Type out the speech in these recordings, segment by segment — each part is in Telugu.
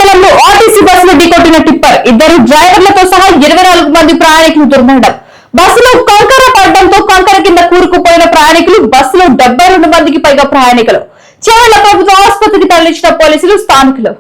మండలంలో ఆర్టీసీ బస్సులు ఢీకొట్టిన టిప్పర్ 2 డ్రైవర్లతో సహా 24 మంది ప్రయాణికులు దుర్మరణం. బస్సులో కంకర పడడంతో కంకర కింద కూరుకుపోయిన ప్రయాణికులు, బస్సులో 72 మందికి పైగా ప్రయాణికులు. చేవెళ్ల ప్రభుత్వ ఆసుపత్రికి తరలించిన పోలీసులు, స్థానికులు.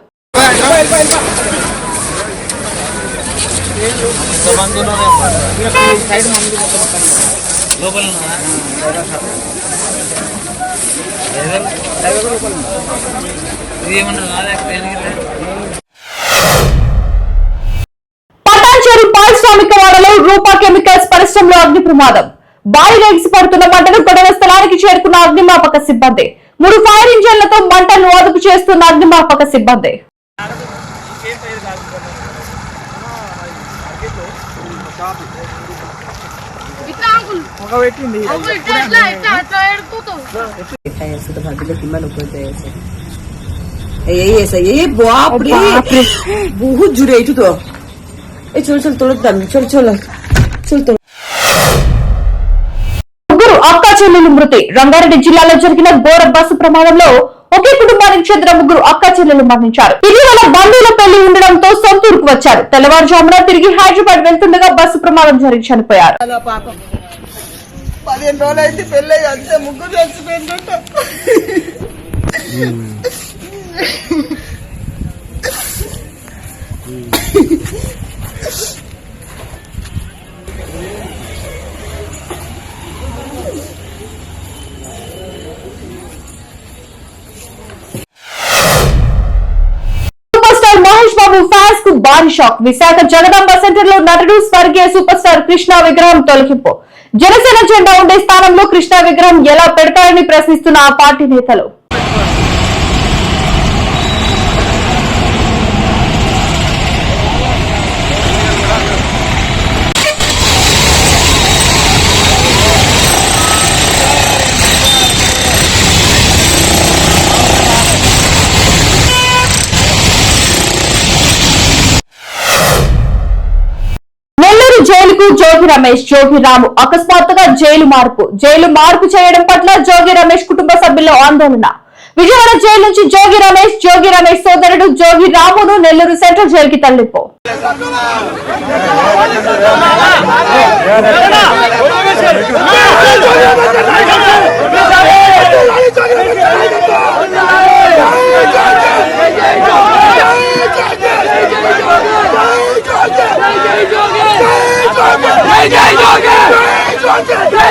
పటాన్చేరు పారిశ్రామిక వాడలో రూపా కెమికల్స్ పరిశ్రమలో అగ్ని ప్రమాదం. భారీగా ఎగిసిపడుతున్న మంటను ఘటన స్థలానికి చేరుకున్న అగ్నిమాపక సిబ్బంది. 3 ఫైర్ ఇంజన్లతో మంటను అదుపు చేస్తున్న అగ్నిమాపక సిబ్బంది. बहुत जुड़े तो चल चल तोड़दाం चल चल चल ముగ్గురు అక్క చెల్లెలు మృతి. రంగారెడ్డి జిల్లాలో జరిగిన ఘోర బస్సు ప్రమాదంలో ఒకే కుటుంబానికి చెందిన 3 అక్క చెల్లెలు మరణించారు. ఇటీవల బంధువుల పెళ్లి ఉండడంతో సొంతూరుకు వచ్చారు. తెల్లవారుజామున తిరిగి హైదరాబాద్ వెళ్తుండగా బస్సు ప్రమాదం జరిగి చనిపోయారు. 15 రోజులైంది పెళ్ళి అంతే ముగ్గురు చచ్చిపోయిందంట. మహేష్ బాబు ఫ్యాన్స్ కు భారీ షాక్. విశాఖ జగదాంబ సెంటర్ లో నటుడు స్వర్గీయ సూపర్ స్టార్ కృష్ణ విగ్రహం తొలగింపు. జనసేన జెండా ఉండే స్థానంలో కృష్ణ విగ్రహం ఎలా పెడతారని ప్రశ్నిస్తున్న ఆ పార్టీ నేతలు. జైలుకు జోగి రమేష్, జోగి రాము అకస్మాత్తుగా జైలు మార్పు చేయడం పట్ల జోగి రమేష్ కుటుంబ సభ్యుల్లో ఆందోళన. విజయవాడ జైలు నుంచి జోగి రమేష్ సోదరుడు జోగి రామును నెల్లూరు సెంట్రల్ జైలుకి తరలింపు.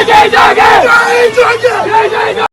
Jai Jogi!